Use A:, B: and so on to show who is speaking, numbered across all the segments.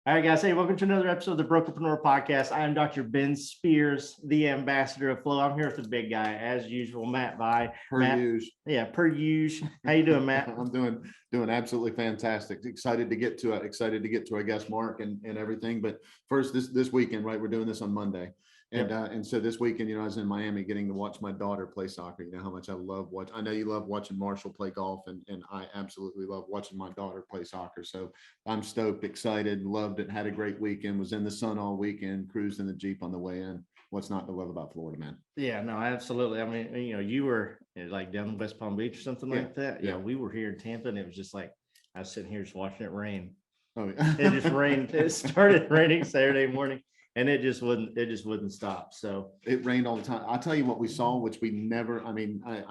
A: All right, guys. Hey, welcome to another episode of the Brokerpreneur podcast. I am Dr. Ben Spears, the ambassador of flow. I'm here with the big guy, as usual, Matt Vi.
B: Per usual.
A: Yeah, per usual. How you doing, Matt?
B: I'm doing absolutely fantastic. Excited to get to our guest Marc and everything. But first, this weekend, right? We're doing this on Monday. And so this weekend, I was in Miami getting to watch my daughter play soccer. You know how much I love watch. I know you love watching Marshall play golf, and I absolutely love watching my daughter play soccer. So I'm stoked, excited, loved it, had a great weekend, was in the sun all weekend, cruised in the Jeep on the way in. What's not to love about Florida, man?
A: Yeah, no, absolutely. I mean, you were like down in West Palm Beach or something like that. Yeah, we were here in Tampa, and it was just like I was sitting here just watching it rain. Oh, yeah. It just rained. It started raining Saturday morning. And it just wouldn't stop. So
B: it rained all the time. I'll tell you what we saw, which we never, I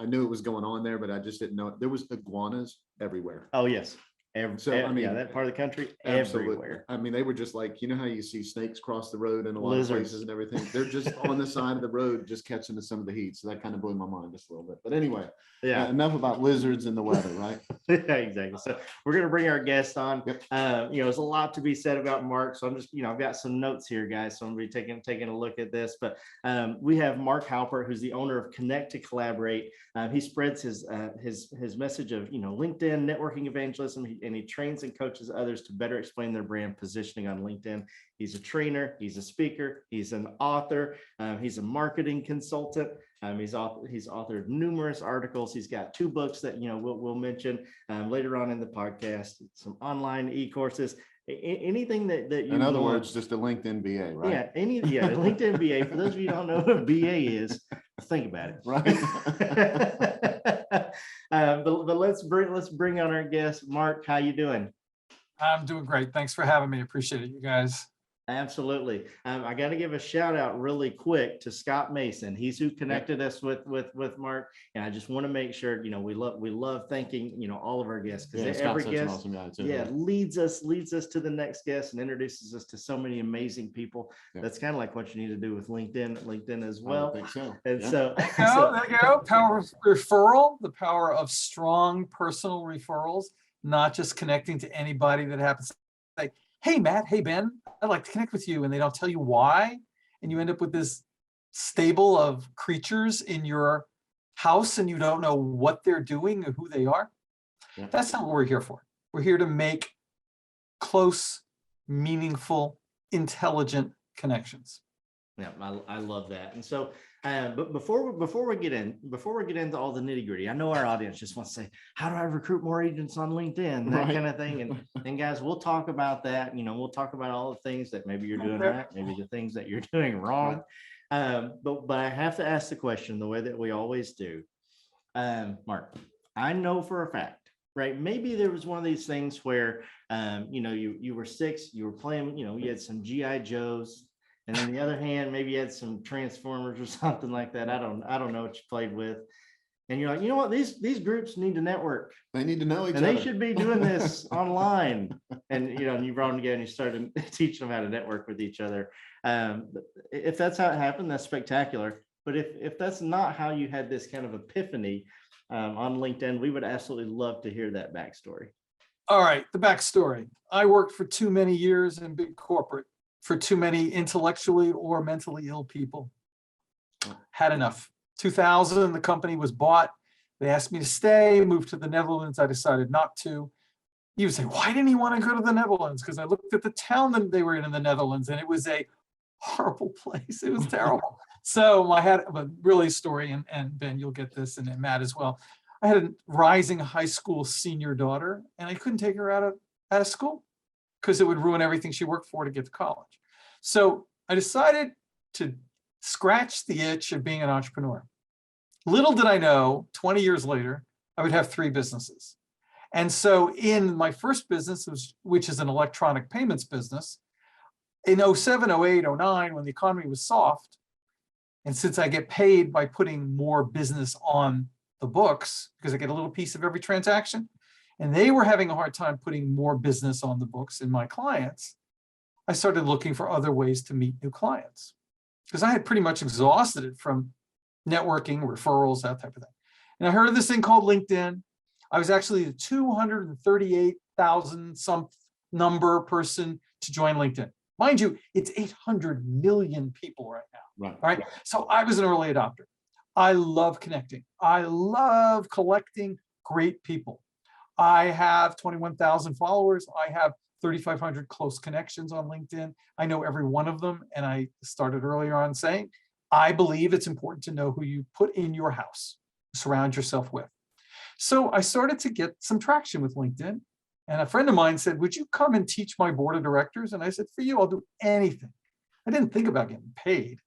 B: knew it was going on there, but I just didn't know it. There was iguanas everywhere.
A: Oh, yes. That part of the country,
B: absolutely.
A: Everywhere.
B: They were just like, how you see snakes cross the road in a lot of places and everything. They're just on the side of the road, just catching some of the heat. So that kind of blew my mind just a little bit. But anyway, enough about lizards and the weather, right?
A: Yeah, exactly. So we're going to bring our guest on. Yep. There's a lot to be said about Marc. So I'm just, I've got some notes here, guys. So I'm going to be taking a look at this. But we have Marc Halpert, who's the owner of Connect to Collaborate. He spreads his message of, LinkedIn networking evangelism, and he trains and coaches others to better explain their brand positioning on LinkedIn. He's a trainer, he's a speaker, he's an author, he's a marketing consultant. He's authored numerous articles. He's got 2 books that we'll mention later on in the podcast. Some online e-courses. Anything that you
B: in other words, just a LinkedIn BA, right?
A: Yeah, a LinkedIn BA. For those of you who don't know what a BA is, think about it.
B: Right.
A: But let's bring on our guest, Marc. How you doing?
C: I'm doing great. Thanks for having me. Appreciate it, you guys.
A: Absolutely. I got to give a shout out really quick to Scott Mason. He's who connected us with Marc. And I just want to make sure, we love thanking, all of our guests, because every guest
B: awesome guy too,
A: leads us to the next guest and introduces us to so many amazing people. Yeah. That's kind of like what you need to do with LinkedIn as well.
B: I think so.
A: And so
C: there you go. Power of referral, the power of strong personal referrals, not just connecting to anybody that happens to say, hey, Matt, hey, Ben, I'd like to connect with you. And they don't tell you why. And you end up with this stable of creatures in your house and you don't know what they're doing or who they are. Yeah. That's not what we're here for. We're here to make close, meaningful, intelligent connections.
A: Yeah, I love that. And so, but before we get into all the nitty gritty, I know our audience just wants to say, how do I recruit more agents on LinkedIn? That kind of thing. And guys, we'll talk about that. We'll talk about all the things that maybe you're doing right, maybe the things that you're doing wrong. But I have to ask the question the way that we always do. Marc, I know for a fact, right? Maybe there was one of these things where, you were 6, you were playing, you had some GI Joes. And on the other hand, maybe you had some Transformers or something like that. I don't know what you played with. And you're like, you know what? These groups need to network.
B: They need to know each other.
A: And they should be doing this online. And and you brought them together and you started teaching them how to network with each other. If that's how it happened, that's spectacular. But if that's not how you had this kind of epiphany on LinkedIn, we would absolutely love to hear that backstory.
C: All right, the backstory. I worked for too many years in big corporate, for too many intellectually or mentally ill people. Had enough. 2000, the company was bought. They asked me to stay, move to the Netherlands. I decided not to. You would say, why didn't he want to go to the Netherlands? Because I looked at the town that they were in the Netherlands, and it was a horrible place. It was terrible. So I had a really story, and Ben, you'll get this, and Matt as well. I had a rising high school senior daughter, and I couldn't take her out of school because it would ruin everything she worked for to get to college. So I decided to scratch the itch of being an entrepreneur. Little did I know, 20 years later, I would have 3 businesses. And so in my first business, which is an electronic payments business, in 07, 08, 09, when the economy was soft, and since I get paid by putting more business on the books, because I get a little piece of every transaction, and they were having a hard time putting more business on the books in my clients, I started looking for other ways to meet new clients because I had pretty much exhausted it from networking, referrals, that type of thing. And I heard of this thing called LinkedIn. I was actually the 238,000 some number person to join LinkedIn. Mind you, it's 800 million people right now.
B: Right.
C: All right. So I was an early adopter. I love connecting. I love collecting great people. I have 21,000 followers. I have 3,500 close connections on LinkedIn. I know every one of them. And I started earlier on saying, I believe it's important to know who you put in your house, surround yourself with. So I started to get some traction with LinkedIn. And a friend of mine said, would you come and teach my board of directors? And I said, for you, I'll do anything. I didn't think about getting paid.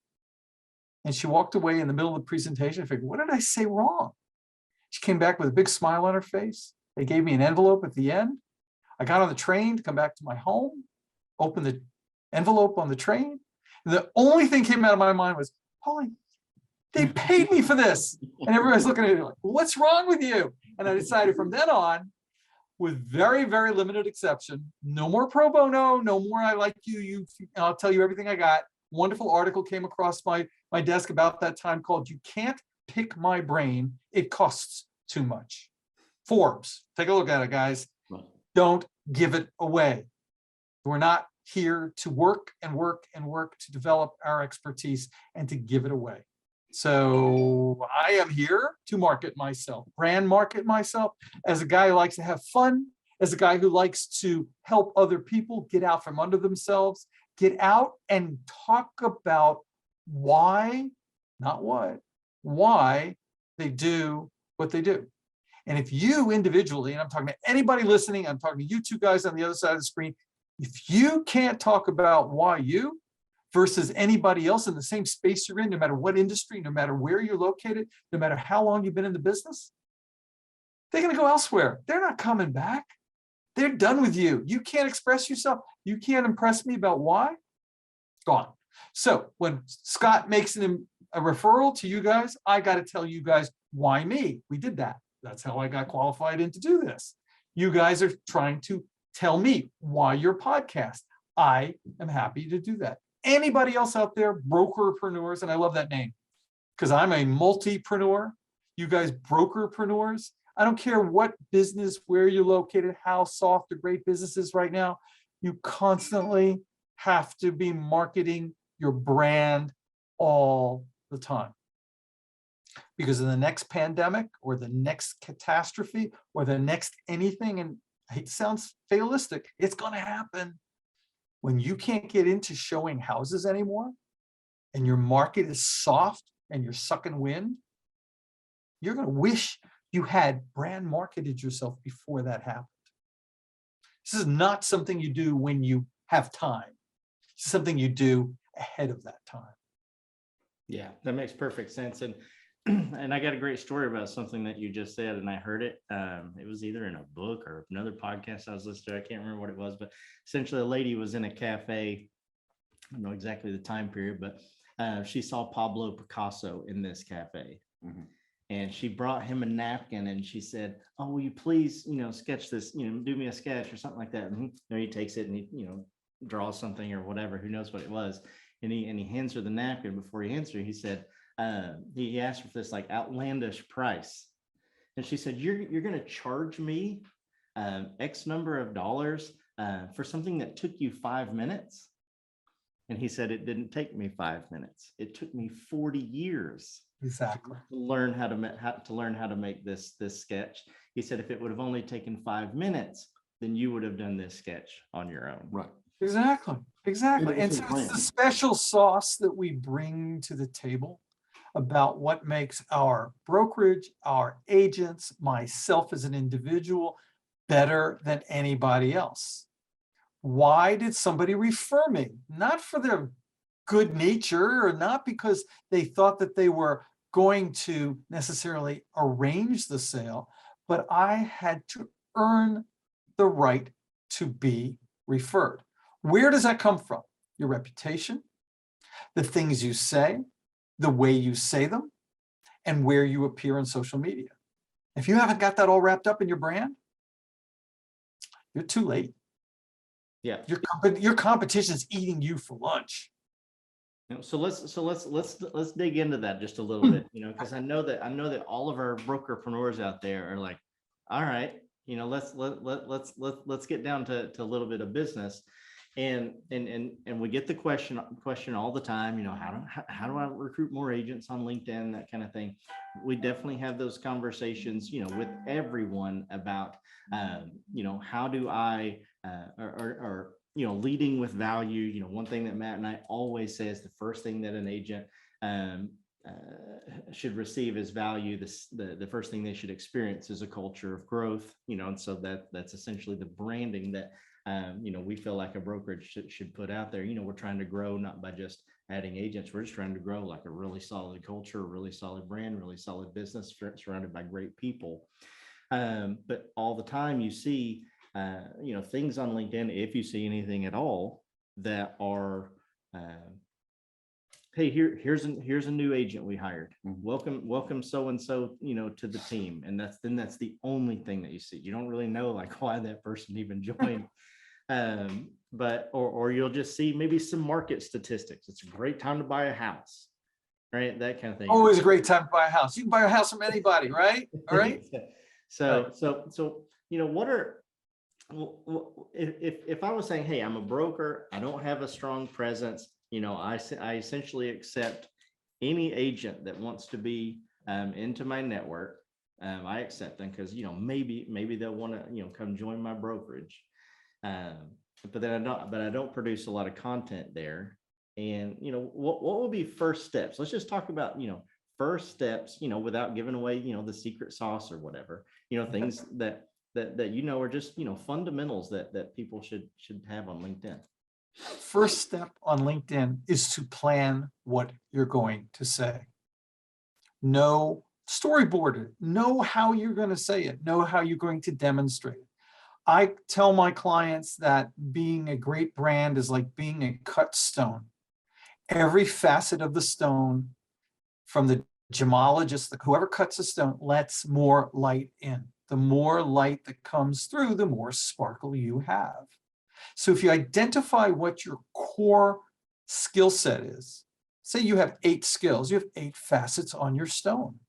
C: And she walked away in the middle of the presentation. I figured, what did I say wrong? She came back with a big smile on her face. They gave me an envelope at the end. I got on the train to come back to my home, opened the envelope on the train. And the only thing came out of my mind was, holy, they paid me for this. And everybody's looking at me like, what's wrong with you? And I decided from then on, with very, very limited exception, no more pro bono, no more I like you, I'll tell you everything I got. Wonderful article came across my desk about that time called You Can't Pick My Brain, It Costs Too Much. Forbes, take a look at it, guys. Don't give it away. We're not here to work and work and work to develop our expertise and to give it away. So I am here to market myself, brand market myself as a guy who likes to have fun, as a guy who likes to help other people get out from under themselves, get out and talk about why, not what, why they do what they do. And if you individually, and I'm talking to anybody listening, I'm talking to you two guys on the other side of the screen, if you can't talk about why you versus anybody else in the same space you're in, no matter what industry, no matter where you're located, no matter how long you've been in the business, they're going to go elsewhere. They're not coming back. They're done with you. You can't express yourself. You can't impress me about why. Gone. So when Scott makes a referral to you guys, I got to tell you guys why me. We did that. That's how I got qualified in to do this. You guys are trying to tell me why your podcast. I am happy to do that. Anybody else out there, brokerpreneurs, and I love that name because I'm a multipreneur. You guys, brokerpreneurs. I don't care what business, where you're located, how soft or great business is right now. You constantly have to be marketing your brand all the time. Because in the next pandemic or the next catastrophe or the next anything, and it sounds fatalistic, it's going to happen. When you can't get into showing houses anymore and your market is soft and you're sucking wind, you're going to wish you had brand marketed yourself before that happened. This is not something you do when you have time. It's something you do ahead of that time.
A: Yeah, that makes perfect sense. And I got a great story about something that you just said, and I heard it. It was either in a book or another podcast I was listening to. I can't remember what it was, but essentially a lady was in a cafe. I don't know exactly the time period, but she saw Pablo Picasso in this cafe. Mm-hmm. And she brought him a napkin and she said, oh, will you please, sketch this, do me a sketch or something like that. And he takes it and he, draws something or whatever, who knows what it was. And he hands her the napkin. Before he hands her, he said, he asked her for this like outlandish price. And she said, you're going to charge me X number of dollars for something that took you 5 minutes. And he said, it didn't take me 5 minutes. It took me 40 years.
C: Exactly.
A: To learn how to make this sketch. He said, if it would have only taken 5 minutes, then you would have done this sketch on your own.
B: Right.
C: Exactly. And so it's the special sauce that we bring to the table about what makes our brokerage, our agents, myself as an individual better than anybody else. Why did somebody refer me? Not for their good nature or not because they thought that they were going to necessarily arrange the sale, but I had to earn the right to be referred. Where does that come from? Your reputation, the things you say, the way you say them, and where you appear on social media. If you haven't got that all wrapped up in your brand, you're too late.
A: Yeah.
C: Your competition's eating you for lunch.
A: So let's dig into that just a little bit, because I know that all of our brokerpreneurs out there are like, all right, let's get down to a little bit of business. And we get the question all the time, how do I recruit more agents on LinkedIn, that kind of thing. We definitely have those conversations, with everyone about, how do I, leading with value. One thing that Matt and I always say is the first thing that an agent should receive as value. The first thing they should experience is a culture of growth, and so that's essentially the branding that we feel like a brokerage should put out there. We're trying to grow not by just adding agents. We're just trying to grow like a really solid culture, a really solid brand, really solid business surrounded by great people. But all the time you see, things on LinkedIn, if you see anything at all, that are, hey, here's a new agent we hired. Welcome so-and-so, to the team. And that's the only thing that you see. You don't really know like why that person even joined. But you'll just see maybe some market statistics. It's a great time to buy a house, right? That kind of thing.
C: Always a great time to buy a house. You can buy a house from anybody, right? All right.
A: So what are, if I was saying, hey, I'm a broker, I don't have a strong presence, I essentially accept any agent that wants to be into my network. I accept them because maybe they'll want to come join my brokerage. But I don't produce a lot of content there. And what will be first steps? Let's just talk about first steps, without giving away the secret sauce or whatever, things that are just fundamentals that people should have on LinkedIn.
C: First step on LinkedIn is to plan what you're going to say. Know, storyboard it, know how you're going to say it, know how you're going to demonstrate it. I tell my clients that being a great brand is like being a cut stone. Every facet of the stone, from the gemologist, whoever cuts a stone, lets more light in. The more light that comes through, the more sparkle you have. So if you identify what your core skill set is, say you have 8 skills, you have 8 facets on your stone,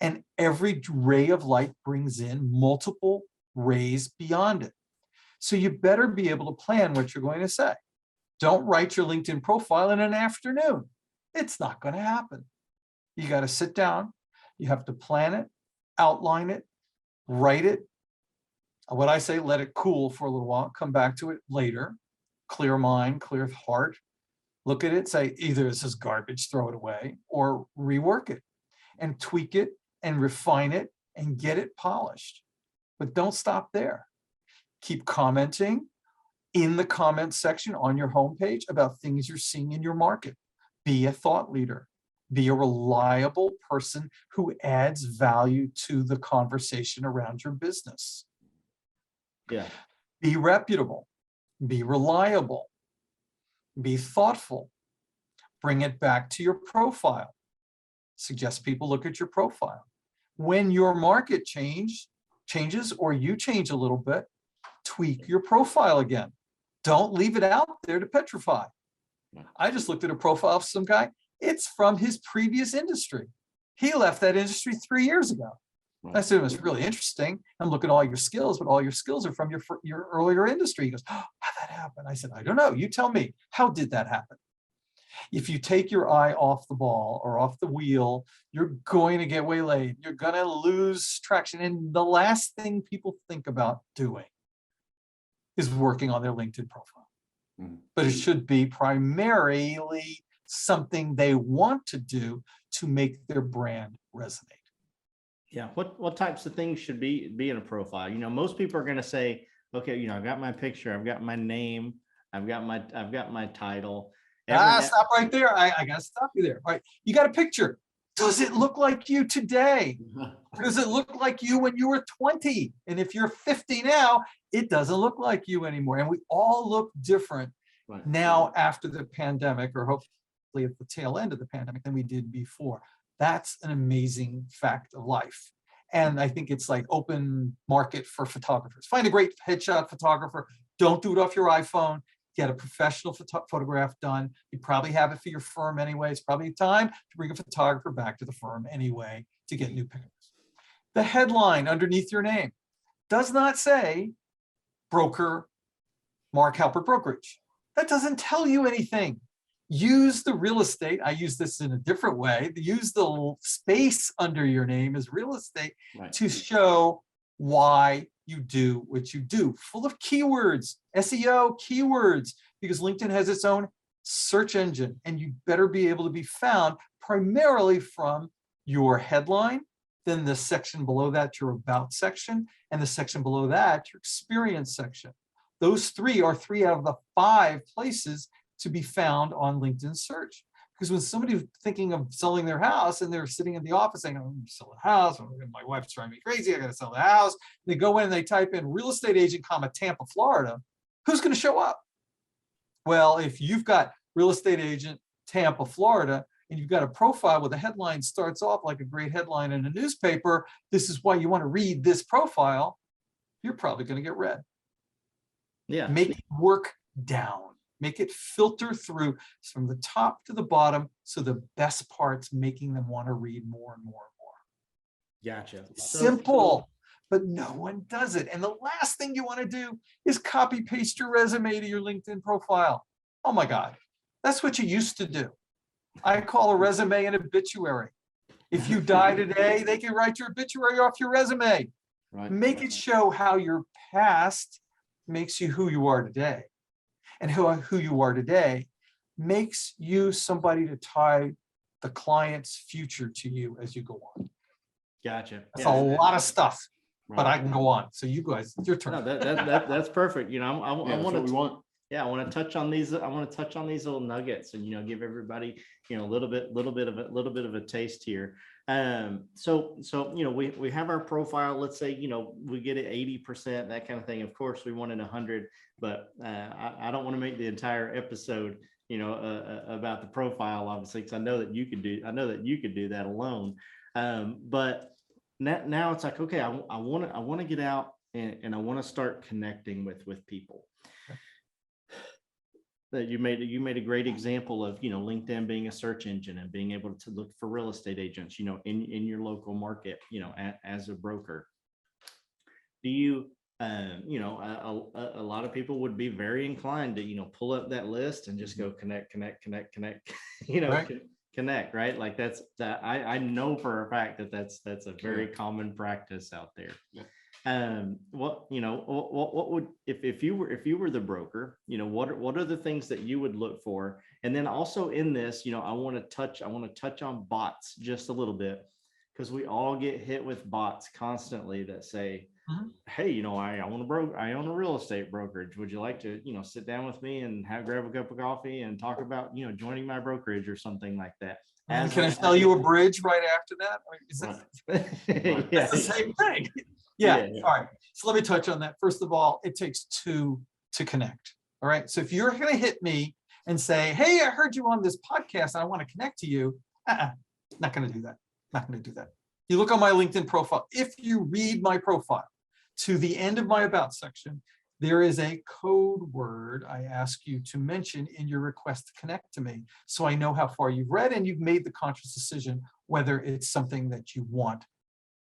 C: and every ray of light brings in multiple rays beyond it. So you better be able to plan what you're going to say. Don't write your LinkedIn profile in an afternoon. It's not going to happen. You got to sit down. You have to plan it, outline it, write it. What I say, let it cool for a little while, come back to it later, clear mind, clear heart, look at it, say either this is garbage, throw it away, or rework it and tweak it and refine it and get it polished. But don't stop there. Keep commenting in the comment section on your homepage about things you're seeing in your market. Be a thought leader. Be a reliable person who adds value to the conversation around your business.
A: Yeah.
C: Be reputable, be reliable, be thoughtful, bring it back to your profile. Suggest people look at your profile. When your market changes or you change a little bit, tweak your profile again. Don't leave it out there to petrify. I just looked at a profile of some guy. It's from his previous industry. He left that industry 3 years ago. I said, it was really interesting. I'm looking at all your skills, but all your skills are from your earlier industry. He goes, oh, how'd that happen? I said, I don't know. You tell me. How did that happen? If you take your eye off the ball or off the wheel, you're going to get waylaid. You're going to lose traction. And the last thing people think about doing is working on their LinkedIn profile. But it should be primarily something they want to do to make their brand resonate.
A: Yeah. What types of things should be in a profile? Most people are going to say, okay, I've got my picture, I've got my name, I've got my title.
C: Stop right there. I got to stop you there. All right. You got a picture. Does it look like you today? Or does it look like you when you were 20? And if you're 50 now, it doesn't look like you anymore. And we all look different now after the pandemic, or hopefully at the tail end of the pandemic, than we did before. That's an amazing fact of life. And I think it's like open market for photographers. Find a great headshot photographer. Don't do it off your iPhone. Get a professional photograph done. You probably have it for your firm anyway. It's probably time to bring a photographer back to the firm anyway to get new pictures. The headline underneath your name. does not say broker Marc Halpert Brokerage. That doesn't tell you anything. Use the real estate. I use this in a different way. Use the space under your name as real estate to show why you do what you do. Full of keywords, SEO keywords, because LinkedIn has its own search engine, and you better be able to be found primarily from your headline, then the section below that, your about section, and the section below that, your experience section. Those three are 3 out of the 5 places to be found on LinkedIn search. Because when somebody's thinking of selling their house and they're sitting in the office saying, I'm going to sell a house, my wife's driving me crazy, I got to sell the house. They go in and they type in real estate agent, Tampa, Florida. Who's going to show up? Well, if you've got real estate agent, Tampa, Florida, and you've got a profile where the headline starts off like a great headline in a newspaper, this is why you want to read this profile, you're probably going to get read.
A: Yeah.
C: Make it work down. Make it filter through from the top to the bottom, so the best part's making them want to read more and more and more.
A: Gotcha.
C: Simple, but no one does it. And the last thing you want to do is copy paste your resume to your LinkedIn profile. Oh my God, that's what you used to do. I call a resume an obituary. If you die today, they can write your obituary off your resume.
B: Right.
C: Make it show how your past makes you who you are today. And who you are today makes you somebody to tie the client's future to you as you go on.
A: Gotcha.
C: That's a lot of stuff, but
B: Right.
C: I can go on. So you guys, it's your turn.
A: No, that's perfect. You know, I
B: That's
A: want
B: what we
A: to,
B: want.
A: yeah, I want to touch on these. I want to touch on these little nuggets and, you know, give everybody, you know, a little bit of a taste here. So, you know, we have our profile, let's say, you know, we get it 80%, that kind of thing. Of course, we wanted 100, but I don't want to make the entire episode, you know, about the profile, obviously, because I know that you could do that alone. But now it's like, okay, I want to get out and I want to start connecting with people. That you made a great example of, you know, LinkedIn being a search engine and being able to look for real estate agents, you know, in your local market, you know, as a broker. Do you, you know, a lot of people would be very inclined to, you know, pull up that list and just go connect, you know,
C: Right.
A: connect, right? Like that. I know for a fact that that's a very common practice out there.
B: Yeah.
A: What would, if you were the broker, you know, what are the things that you would look for? And then also in this, you know, I want to touch on bots just a little bit, because we all get hit with bots constantly that say, hey, you know, I own a real estate brokerage. Would you like to, you know, sit down with me and grab a cup of coffee and talk about, you know, joining my brokerage or something like that?
C: Can I tell you a bridge right after that? Or is that
A: Yeah.
C: the same thing? Yeah. All right. So let me touch on that. First of all, it takes 2 to connect. All right. So if you're going to hit me and say, hey, I heard you on this podcast and I want to connect to you, not going to do that. Not going to do that. You look on my LinkedIn profile. If you read my profile to the end of my about section, there is a code word I ask you to mention in your request to connect to me, so I know how far you've read and you've made the conscious decision whether it's something that you want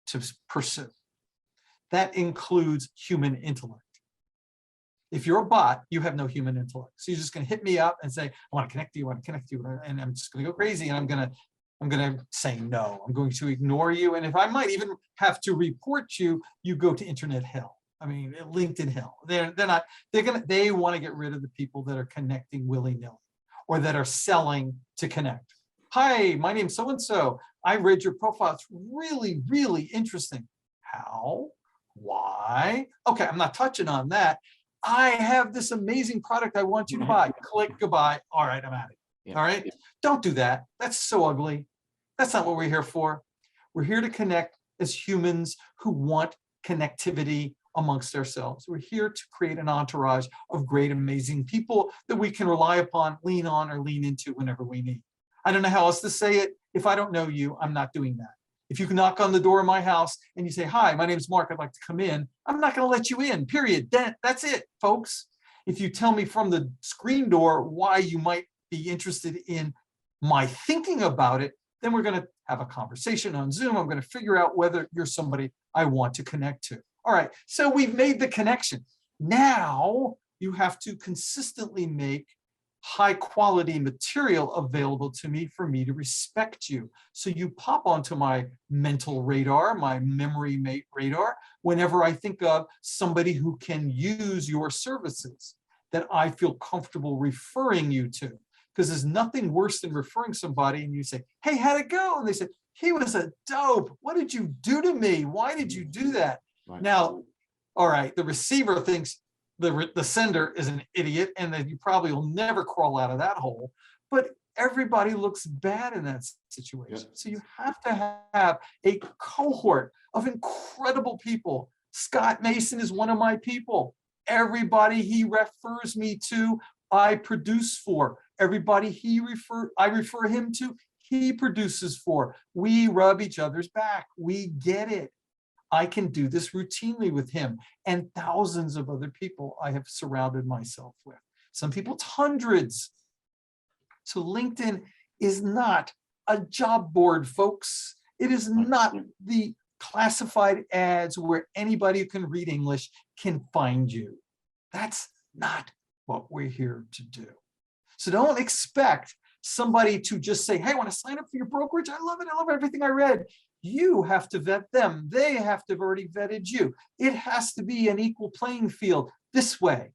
C: to pursue. That includes human intellect. If you're a bot, you have no human intellect. So you're just going to hit me up and say, I want to connect to you, and I'm just going to go crazy, and I'm going to say no. I'm going to ignore you, and if I might even have to report you, you go to internet hell. I mean, LinkedIn hell. They want to get rid of the people that are connecting willy-nilly or that are selling to connect. Hi, my name's so-and-so. I read your profile. It's really, really interesting. How? Why? Okay, I'm not touching on that. I have this amazing product I want you to buy. Click, goodbye. All right, I'm at it.
B: Yeah.
C: All right. Don't do that. That's so ugly. That's not what we're here for. We're here to connect as humans who want connectivity amongst ourselves. We're here to create an entourage of great, amazing people that we can rely upon, lean on, or lean into whenever we need. I don't know how else to say it. If I don't know you, I'm not doing that. If you can knock on the door of my house and you say, hi, my name's Mark, I'd like to come in, I'm not going to let you in, period. That's it, folks. If you tell me from the screen door why you might be interested in my thinking about it, then we're going to have a conversation on Zoom. I'm going to figure out whether you're somebody I want to connect to. All right, so we've made the connection. Now you have to consistently make high quality material available to me for me to respect you. So you pop onto my mental radar, my memory radar, whenever I think of somebody who can use your services that I feel comfortable referring you to. Because there's nothing worse than referring somebody and you say, hey, how'd it go? And they say, he was a dope. What did you do to me? Why did you do that?
B: Right.
C: Now, all right, the receiver thinks the sender is an idiot and that you probably will never crawl out of that hole. But everybody looks bad in that situation.
B: Yep.
C: So you have to have a cohort of incredible people. Scott Mason is one of my people. Everybody he refers me to, I produce for. Everybody I refer him to, he produces for. We rub each other's back. We get it. I can do this routinely with him and thousands of other people I have surrounded myself with. Some people, it's hundreds. So LinkedIn is not a job board, folks. It is not the classified ads where anybody who can read English can find you. That's not what we're here to do. So don't expect somebody to just say, hey, I want to sign up for your brokerage. I love it. I love everything I read. You have to vet them. They have to have already vetted you. It has to be an equal playing field this way.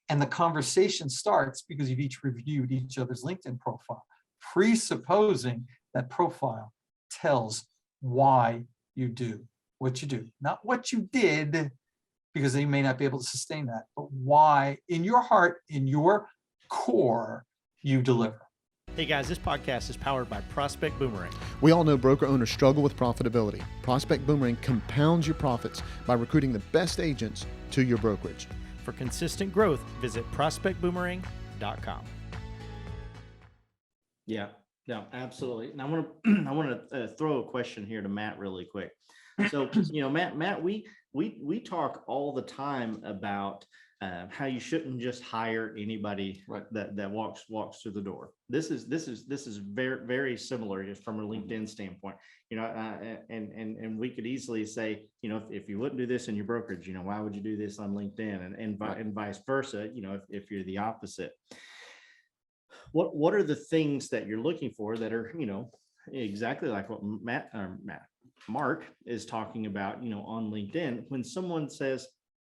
C: And the conversation starts because you've each reviewed each other's LinkedIn profile, presupposing that profile tells why you do what you do, not what you did, because they may not be able to sustain that, but why in your heart, in your core, you deliver.
A: Hey guys, this podcast is powered by Prospect Boomerang.
B: We all know broker owners struggle with profitability. Prospect Boomerang compounds your profits by recruiting the best agents to your brokerage.
A: For consistent growth, visit prospectboomerang.com. Yeah, no, absolutely. And I want to throw a question here to Matt really quick. So, Matt, we talk all the time about how you shouldn't just hire anybody that walks through the door. This is very, very similar just from a LinkedIn standpoint. And we could easily say, if you wouldn't do this in your brokerage, why would you do this on LinkedIn, and vice versa. If you're the opposite, what are the things that you're looking for that are exactly like what Marc is talking about on LinkedIn? When someone says,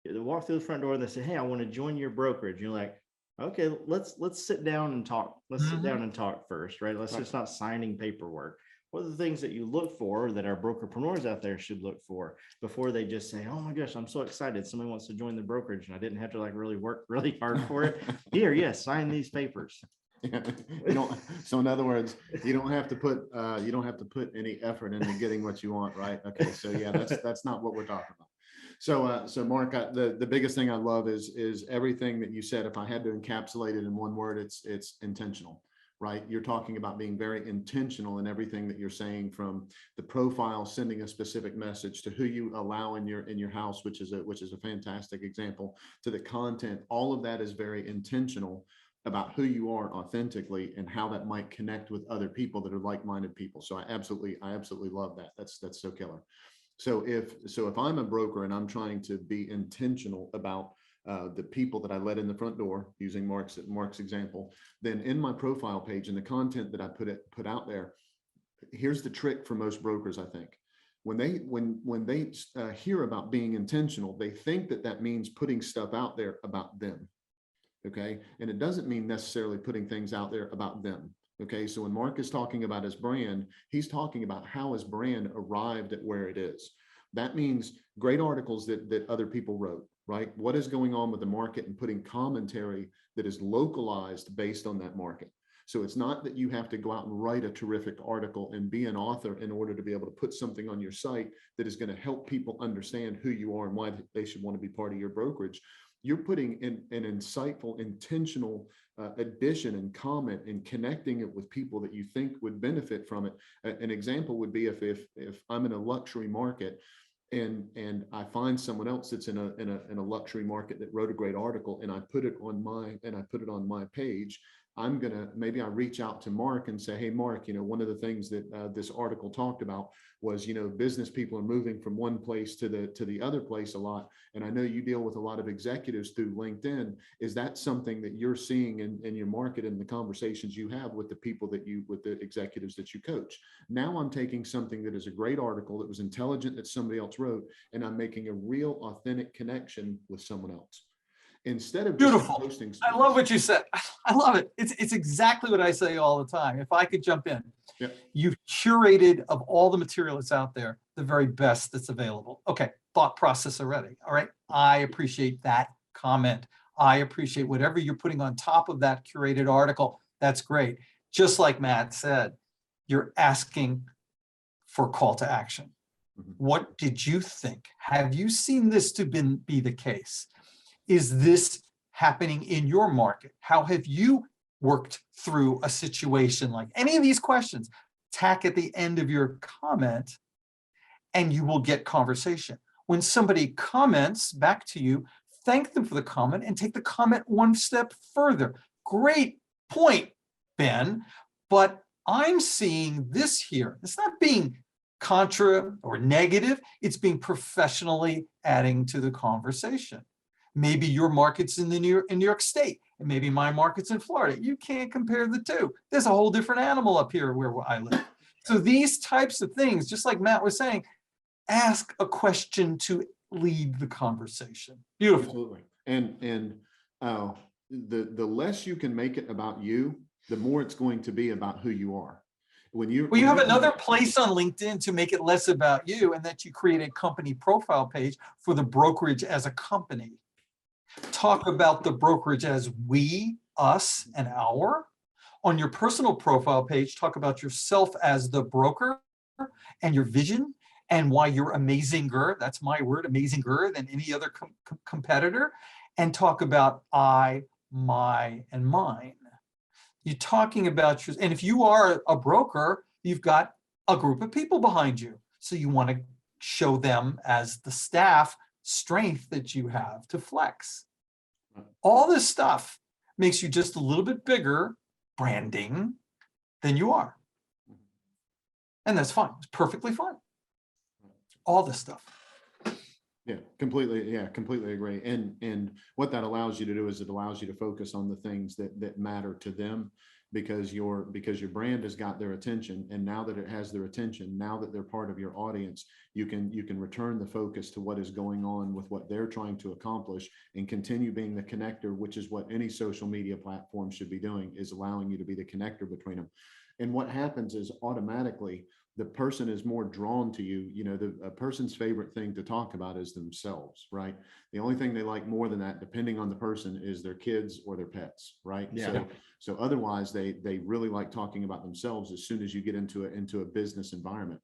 A: they walk through the front door and they say, hey, I want to join your brokerage. You're like, okay, let's sit down and talk. Let's sit down and talk first, right? Let's just not signing paperwork. What are the things that you look for that our brokerpreneurs out there should look for before they just say, oh my gosh, I'm so excited. Somebody wants to join the brokerage and I didn't have to really work really hard for it. Here, yes, sign these papers.
B: So in other words, you don't have to put any effort into getting what you want, right? Okay, so yeah, that's not what we're talking about. So Marc, the biggest thing I love is everything that you said. If I had to encapsulate it in one word, it's intentional, right? You're talking about being very intentional in everything that you're saying, from the profile, sending a specific message, to who you allow in your house, which is a fantastic example, to the content. All of that is very intentional about who you are authentically and how that might connect with other people that are like-minded people. So I absolutely love that. That's so killer. So if I'm a broker and I'm trying to be intentional about the people that I let in the front door, using Marc's example, then in my profile page and the content that I put out there, here's the trick for most brokers. I think when they hear about being intentional, they think that means putting stuff out there about them. Okay, and it doesn't mean necessarily putting things out there about them. Okay, so when Marc is talking about his brand, he's talking about how his brand arrived at where it is. That means great articles that other people wrote, right? What is going on with the market, and putting commentary that is localized based on that market. So it's not that you have to go out and write a terrific article and be an author in order to be able to put something on your site that is going to help people understand who you are and why they should want to be part of your brokerage. You're putting in an insightful, intentional addition and comment and connecting it with people that you think would benefit from it. An example would be if I'm in a luxury market and I find someone else that's in a luxury market that wrote a great article, and I put it on my page. maybe I reach out to Marc and say, hey, Marc, one of the things that this article talked about was, business people are moving from one place to the other place a lot. And I know you deal with a lot of executives through LinkedIn. Is that something that you're seeing in your market and the conversations you have with the people with the executives that you coach? Now I'm taking something that is a great article that was intelligent that somebody else wrote, and I'm making a real authentic connection with someone else. Instead of
C: beautiful.
B: posting.
C: I love what you said. I love it. It's exactly what I say all the time. If I could jump in,
B: Yep.
C: You've curated of all the material that's out there, the very best that's available. Okay, thought process already. All right. I appreciate that comment. I appreciate whatever you're putting on top of that curated article. That's great. Just like Matt said, you're asking for call to action.
B: Mhm.
C: What did you think? Have you seen this to be the case? Is this happening in your market? How have you worked through a situation like any of these questions? Tack at the end of your comment and you will get conversation. When somebody comments back to you, thank them for the comment and take the comment one step further. Great point, Ben, but I'm seeing this here. It's not being contra or negative. It's being professionally adding to the conversation. Maybe your market's in New York State, and maybe my market's in Florida. You can't compare the two. There's a whole different animal up here where I live. So these types of things, just like Matt was saying, ask a question to lead the conversation. Beautiful.
B: Absolutely. And the less you can make it about you, the more it's going to be about who you are. Well, you
C: have another place on LinkedIn to make it less about you, and that you create a company profile page for the brokerage as a company. Talk about the brokerage as we, us, and our. On your personal profile page, talk about yourself as the broker and your vision and why you're amazinger. That's my word, amazinger than any other competitor. And talk about I, my, and mine. You're talking about your, and if you are a broker, you've got a group of people behind you. So you want to show them as the staff strength that you have to flex. All this stuff makes you just a little bit bigger branding than you are. And that's fine. It's perfectly fine. All this stuff.
B: Yeah, completely agree. And what that allows you to do is it allows you to focus on the things that matter to them, because your brand has got their attention. And now that it has their attention, now that they're part of your audience, you can return the focus to what is going on with what they're trying to accomplish and continue being the connector, which is what any social media platform should be doing, is allowing you to be the connector between them. And what happens is automatically the person is more drawn to you. A person's favorite thing to talk about is themselves, right? The only thing they like more than that, depending on the person, is their kids or their pets, right?
A: Yeah.
B: So otherwise they really like talking about themselves as soon as you get into a business environment.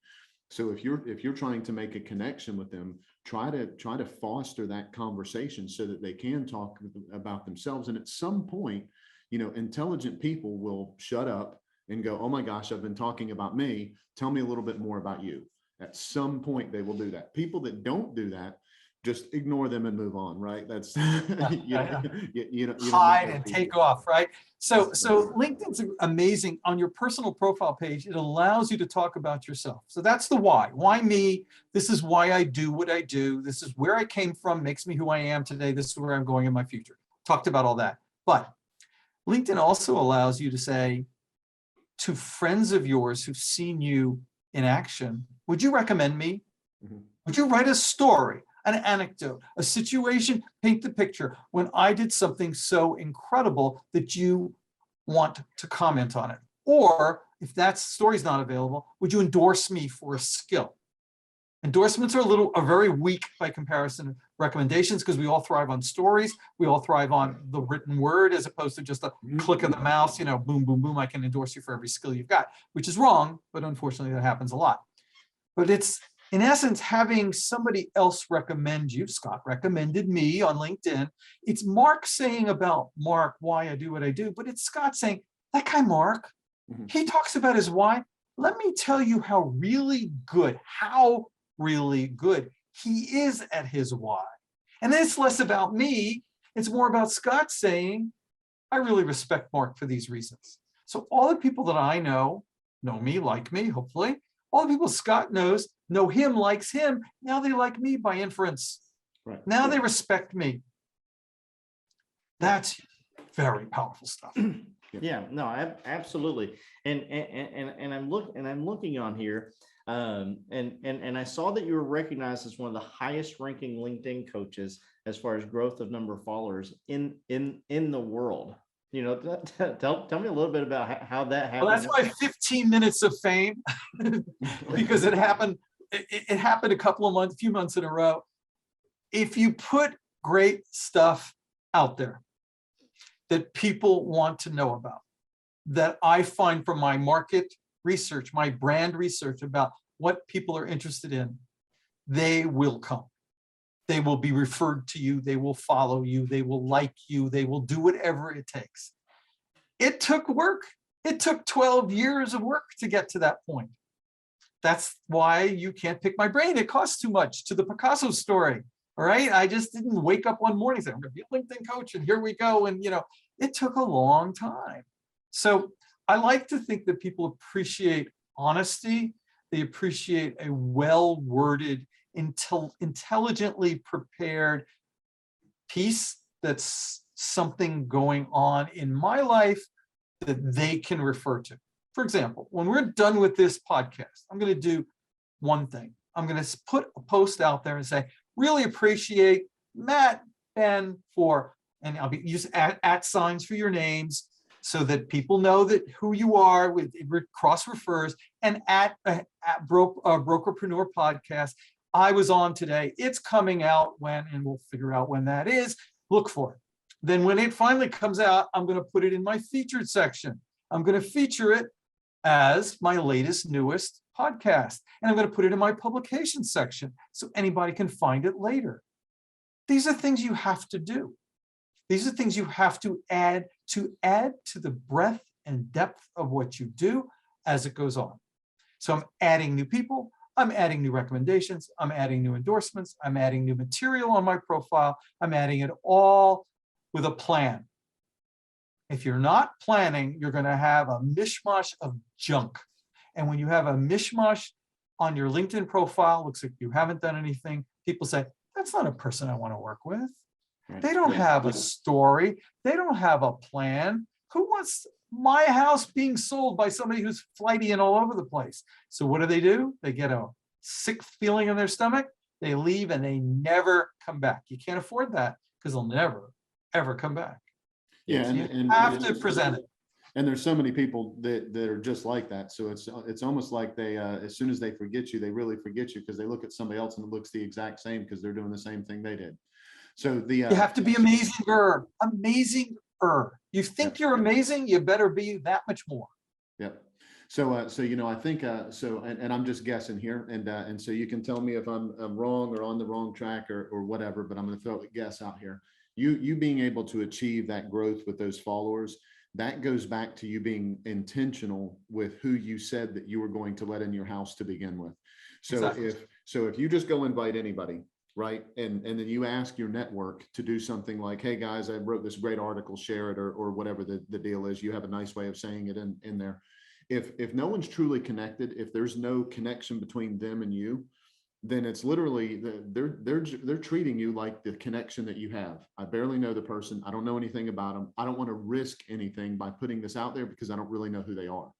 B: So if you're trying to make a connection with them, try to foster that conversation so that they can talk about themselves. And at some point, intelligent people will shut up and go, oh my gosh, I've been talking about me. Tell me a little bit more about you. At some point, they will do that. People that don't do that, just ignore them and move on, right? That's, you
C: hide and take off, right? So LinkedIn's amazing. On your personal profile page, it allows you to talk about yourself. So that's the why. Why me? This is why I do what I do. This is where I came from, makes me who I am today. This is where I'm going in my future. Talked about all that. But LinkedIn also allows you to say to friends of yours who've seen you in action, would you recommend me?
B: Mm-hmm.
C: Would you write a story, an anecdote, a situation, paint the picture when I did something so incredible that you want to comment on it? Or if that story's not available, would you endorse me for a skill? Endorsements are very weak by comparison to recommendations, because we all thrive on stories. We all thrive on the written word as opposed to just a click of the mouse, boom, boom, boom, I can endorse you for every skill you've got, which is wrong, but unfortunately that happens a lot. But it's, in essence, having somebody else recommend you. Scott recommended me on LinkedIn. It's Mark saying about Mark why I do what I do, but it's Scott saying, that guy Mark, he talks about his why. Let me tell you how really good he is at his why. And then it's less about me. It's more about Scott saying, I really respect Marc for these reasons. So all the people that I know me, like me, hopefully. All the people Scott knows, know him, likes him. Now they like me by inference.
B: Right.
C: Now they respect me. That's very powerful stuff.
A: Yeah, no, absolutely. And I'm looking on here, and I saw that you were recognized as one of the highest ranking LinkedIn coaches as far as growth of number of followers in the world. You know, tell me a little bit about how that happened.
C: Well, that's my 15 minutes of fame because it happened. It happened a few months in a row. If you put great stuff out there that people want to know about, that I find from my market research, my brand research about what people are interested in, they will come. They will be referred to you. They will follow you. They will like you. They will do whatever it takes. It took work. It took 12 years of work to get to that point. That's why you can't pick my brain. It costs too much, to the Picasso story. All right. I just didn't wake up one morning and say, I'm going to be a LinkedIn coach and here we go. And, it took a long time. So I like to think that people appreciate honesty. They appreciate a well-worded, intelligently prepared piece that's something going on in my life that they can refer to. For example, when we're done with this podcast, I'm going to do one thing. I'm going to put a post out there and say, really appreciate Matt, Ben, and I'll be use at signs for your names so that people know that who you are with cross refers, and at Brokerpreneur podcast. I was on today. It's coming out when, and we'll figure out when that is. Look for it. Then when it finally comes out, I'm going to put it in my featured section. I'm going to feature it as my latest, newest podcast. And I'm going to put it in my publication section so anybody can find it later. These are things you have to do. These are things you have to add to the breadth and depth of what you do as it goes on. So I'm adding new people. I'm adding new recommendations. I'm adding new endorsements. I'm adding new material on my profile. I'm adding it all with a plan. If you're not planning, you're going to have a mishmash of junk. And when you have a mishmash on your LinkedIn profile, looks like you haven't done anything, people say, that's not a person I want to work with. They don't have a story. They don't have a plan. Who wants my house being sold by somebody who's flighty and all over the place? So what do? They get a sick feeling in their stomach. They leave and they never come back. You can't afford that because they'll never, ever come back.
B: Yeah,
C: so you have to present it.
B: And there's so many people that are just like that. So it's almost like they, as soon as they forget you, they really forget you because they look at somebody else and it looks the exact same because they're doing the same thing they did. So you
C: have to be amazinger. You think you're amazing, you better be that much more.
B: Yep. So I think and I'm just guessing here, and so you can tell me if I'm wrong or on the wrong track or whatever, but I'm going to throw a guess out here. You being able to achieve that growth with those followers, that goes back to you being intentional with who you said that you were going to let in your house to begin with. So exactly. if you just go invite anybody, right, and then you ask your network to do something like, hey guys, I wrote this great article, share it, or whatever the deal is. You have a nice way of saying it in there. If no one's truly connected, if there's no connection between them and you, then it's literally they're treating you like the connection that you have. I barely know the person. I don't know anything about them. I don't want to risk anything by putting this out there because I don't really know who they are.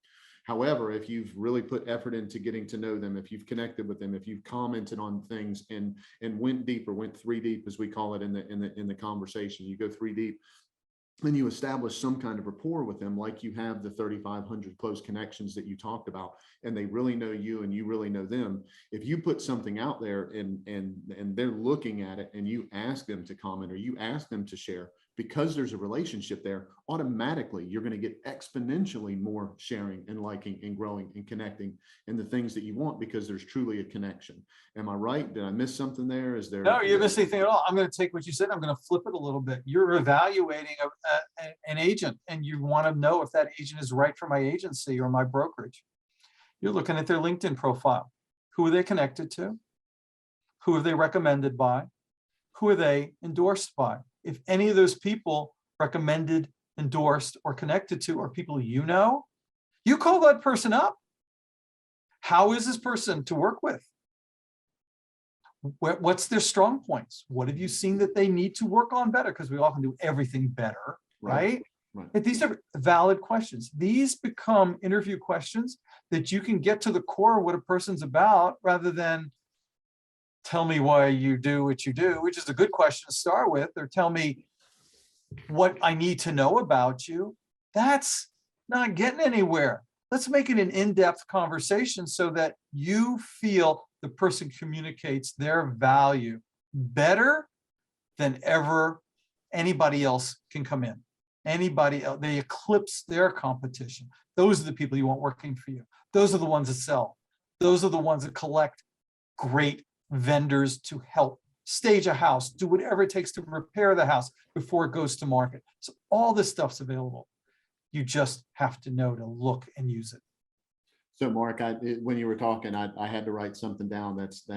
B: However, if you've really put effort into getting to know them, if you've connected with them, if you've commented on things and went deep, or went 3 deep, as we call it in the conversation, you go 3 deep, then you establish some kind of rapport with them, like you have the 3,500 close connections that you talked about, and they really know you and you really know them. If you put something out there and they're looking at it and you ask them to comment or you ask them to share, because there's a relationship there, automatically you're going to get exponentially more sharing and liking and growing and connecting and the things that you want, because there's truly a connection. Am I right? Did I miss something there? Is there?
C: No, you didn't miss anything at all. I'm going to take what you said. I'm going to flip it a little bit. You're evaluating an agent and you want to know if that agent is right for my agency or my brokerage. You're looking at their LinkedIn profile. Who are they connected to? Who are they recommended by? Who are they endorsed by? If any of those people recommended endorsed, or connected to are people you know. You call that person up. How is this person to work with? What's their strong points? What have you seen that they need to work on better? Because we often do everything better, right?
B: Right.
C: And these are valid questions. These become interview questions that you can get to the core of what a person's about, rather than tell me why you do what you do, which is a good question to start with, or tell me what I need to know about you. That's not getting anywhere. Let's make it an in-depth conversation so that you feel the person communicates their value better than ever anybody else can come in. Anybody else, they eclipse their competition. Those are the people you want working for you. Those are the ones that sell. Those are the ones that collect great vendors to help stage a house, do whatever it takes to repair the house before it goes to market. So all this stuff's available. You just have to know to look and use it.
B: So Mark, when you were talking, I had to write something down that's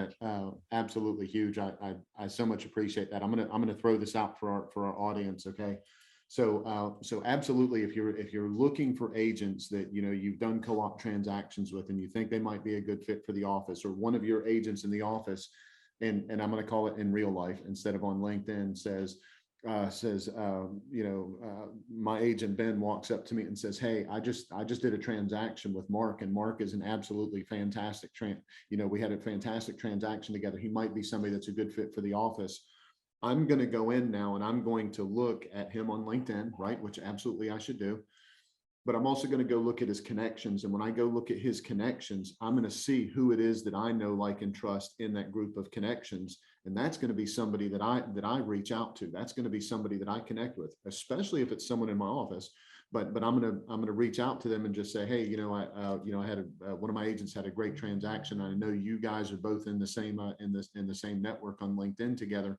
B: absolutely huge. I so much appreciate that. I'm gonna throw this out for our audience. Okay. So absolutely, if you're looking for agents that you've done co-op transactions with and you think they might be a good fit for the office, or one of your agents in the office, and I'm going to call it in real life instead of on LinkedIn, says my agent Ben walks up to me and says, "Hey, I just did a transaction with Mark, and Mark is an absolutely fantastic we had a fantastic transaction together. He might be somebody that's a good fit for the office." I'm going to go in now and I'm going to look at him on LinkedIn, right? Which absolutely I should do. But I'm also going to go look at his connections. And when I go look at his connections, I'm going to see who it is that I know, like, and trust in that group of connections. And that's going to be somebody that I reach out to. That's going to be somebody that I connect with, especially if it's someone in my office. But I'm gonna reach out to them and just say, "Hey, I had one of my agents had a great transaction. I know you guys are both in the same in the same network on LinkedIn together.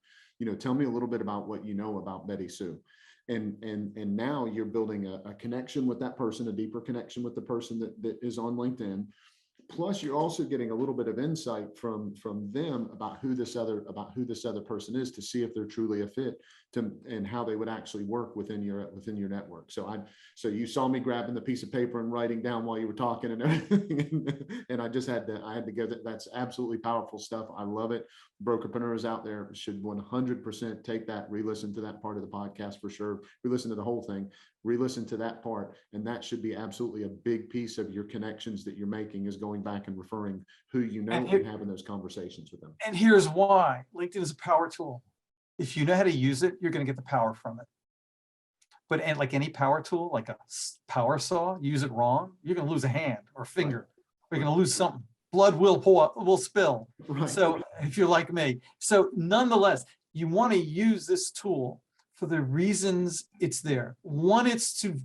B: Tell me a little bit about what you know about Betty Sue." And now you're building a connection with that person, a deeper connection with the person that is on LinkedIn. Plus, you're also getting a little bit of insight from them about who this other person is, to see if they're truly a fit and how they would actually work within your network. So you saw me grabbing the piece of paper and writing down while you were talking and everything, and I had to go. That's absolutely powerful stuff. I love it. Brokerpreneurs out there should 100% take that, re-listen to that part of the podcast for sure. Re-listen to the whole thing, re-listen to that part, and that should be absolutely a big piece of your connections that you're making, is going back and referring who you know and having those conversations with them.
C: And here's why. LinkedIn is a power tool. If you know how to use it, you're going to get the power from it. But like any power tool, like a power saw, use it wrong, you're going to lose a hand or a finger, or you're going to lose something. Blood will spill. Right. So if you're like me. So nonetheless, you want to use this tool for the reasons it's there. One, it's to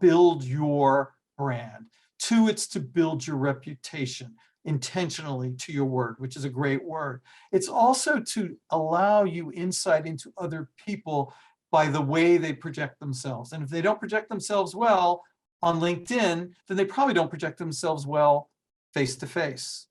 C: build your brand. Two, it's to build your reputation intentionally, to your word, which is a great word. It's also to allow you insight into other people by the way they project themselves. And if they don't project themselves well on LinkedIn, then they probably don't project themselves well face-to-face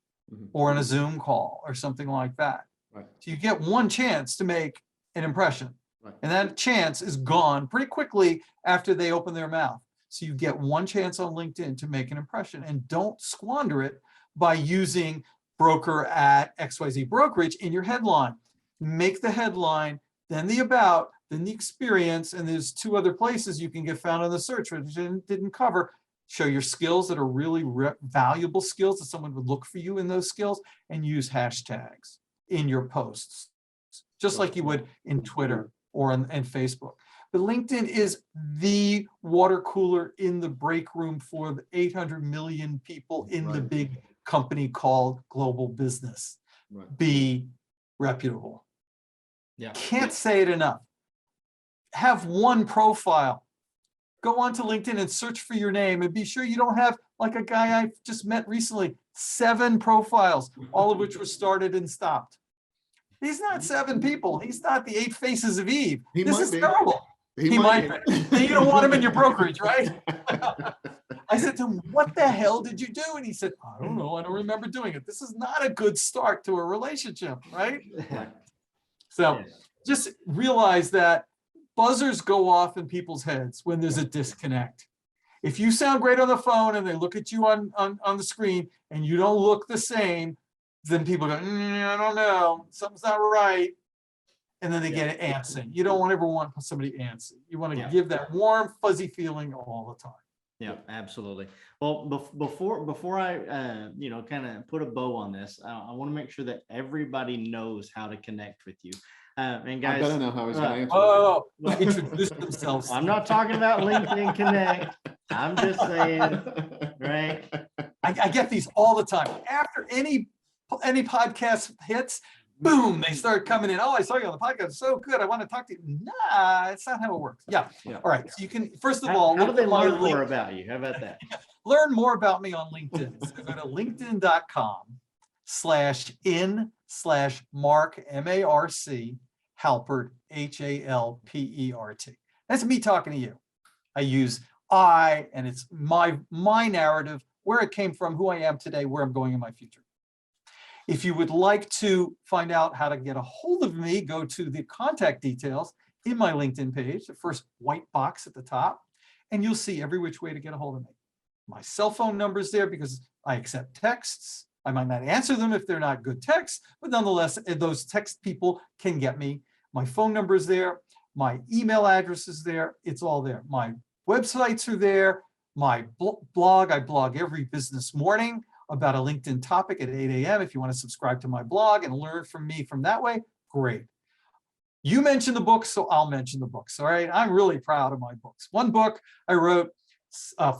C: or in a Zoom call or something like that. Right. So you get one chance to make an impression. Right. And that chance is gone pretty quickly after they open their mouth. So you get one chance on LinkedIn to make an impression, and don't squander it by using broker at XYZ brokerage in your headline. Make the headline, then the about, then the experience, and there's two other places you can get found on the search, which didn't cover. Show your skills that are really valuable skills that someone would look for you in those skills, and use hashtags in your posts, just like you would in Twitter or in Facebook. But LinkedIn is the water cooler in the break room for the 800 million people in the big company called global business. Right. Be reputable. Yeah. Can't say it enough. Have one profile. Go onto LinkedIn and search for your name, and be sure you don't have, like a guy I just met recently, 7 profiles, all of which were started and stopped. He's not 7 people. He's not the 8 faces of Eve. This is terrible. He might be. You don't want him in your brokerage, right? I said to him, "What the hell did you do?" And he said, "I don't know. I don't remember doing it." This is not a good start to a relationship, right? So just realize that buzzers go off in people's heads when there's a disconnect. If you sound great on the phone and they look at you on the screen and you don't look the same, then people go, I don't know, something's not right. And then they get antsy. You don't ever want somebody antsy. You want to give that warm, fuzzy feeling all the time.
A: Yeah, absolutely. Well, before I, kind of put a bow on this, I want to make sure that everybody knows how to connect with you. And guys,
B: I better know how he's going to answer.
C: Introduce themselves.
A: I'm not talking about LinkedIn Connect. I'm just saying, right?
C: I get these all the time. After any podcast hits, boom, they start coming in. Oh, I saw you on the podcast. It's so good. I want to talk to you. Nah, it's not how it works. Yeah. All right. So you can, first of all,
A: how do they learn more about you? How about that?
C: Learn more about me on LinkedIn. So go to linkedin.com/in/Marc, M-A-R-C, Halpert, H-A-L-P-E-R-T. That's me talking to you. I use I, and it's my narrative, where it came from, who I am today, where I'm going in my future. If you would like to find out how to get a hold of me, go to the contact details in my LinkedIn page, the first white box at the top, and you'll see every which way to get a hold of me. My cell phone number is there because I accept texts. I might not answer them if they're not good texts, but nonetheless, those text people can get me. My phone number is there. My email address is there. It's all there. My websites are there. My blog, I blog every business morning about a LinkedIn topic at 8 a.m. If you want to subscribe to my blog and learn from me from that way, great. You mentioned the books, so I'll mention the books. All right. I'm really proud of my books. One book I wrote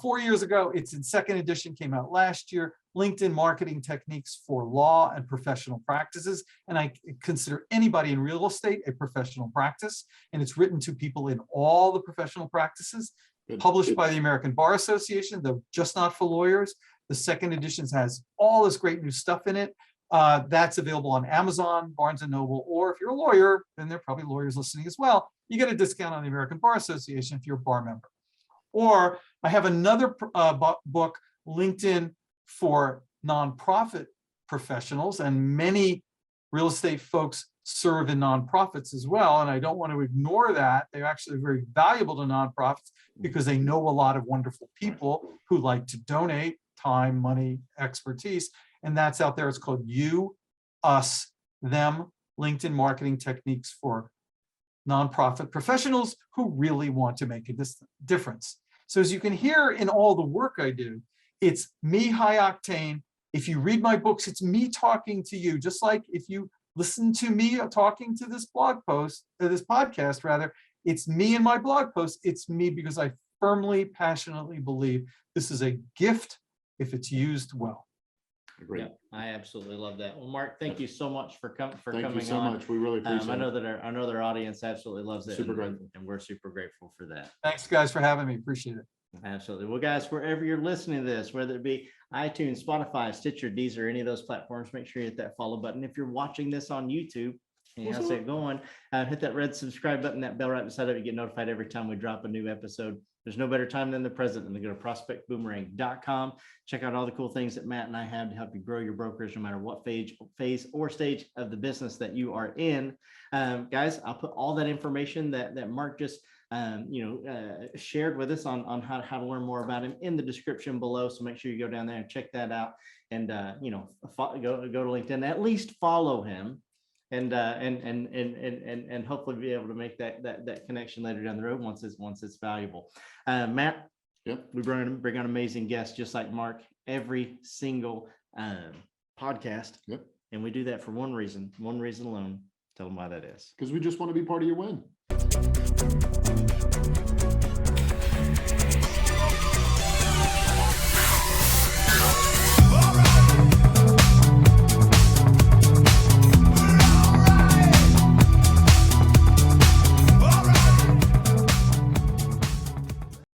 C: 4 years ago. It's in second edition, came out last year. LinkedIn Marketing Techniques for Law and Professional Practices. And I consider anybody in real estate a professional practice. And it's written to people in all the professional practices, published by the American Bar Association, though just not for lawyers. The second edition has all this great new stuff in it. That's available on Amazon, Barnes & Noble, or if you're a lawyer, then there are probably lawyers listening as well, you get a discount on the American Bar Association if you're a bar member. Or I have another book, LinkedIn for Nonprofit Professionals, and many real estate folks serve in nonprofits as well, and I don't want to ignore that. They're actually very valuable to nonprofits because they know a lot of wonderful people who like to donate time, money, expertise, and that's out there. It's called You, Us, Them, LinkedIn Marketing Techniques for Nonprofit Professionals who really want to make a difference. So as you can hear in all the work I do, it's me high octane. If you read my books, it's me talking to you, just like if you listen to me talking to this blog post, or this podcast rather, it's me in my blog post. It's me because I firmly, passionately believe this is a gift if it's used well.
B: Agreed.
A: Yeah, I absolutely love that. Well, Marc, thank you so much for coming
B: Thank you so
A: on.
B: much. We really appreciate
A: I know
B: it.
A: that I know their audience absolutely loves it.
B: Super grateful.
A: And we're super grateful for that.
C: Thanks, guys, for having me. Appreciate it.
A: Absolutely. Well, guys, wherever you're listening to this, whether it be iTunes, Spotify, Stitcher, Deezer, any of those platforms, make sure you hit that follow button. If you're watching this on YouTube, and how's it going? Hit that red subscribe button, that bell right beside it. You get notified every time we drop a new episode. There's no better time than the present, and to go to prospectboomerang.com. Check out all the cool things that Matt and I have to help you grow your brokerage, no matter what phase or stage of the business that you are in. Guys, I'll put all that information that Marc just shared with us on how to learn more about him in the description below. So make sure you go down there and check that out, and go to LinkedIn, at least follow him. And hopefully be able to make that connection later down the road once it's valuable. Matt,
B: yep,
A: we bring on amazing guests just like Marc every single podcast.
B: Yep.
A: And we do that for one reason alone. Tell them why that is.
B: Because we just want to be part of your win.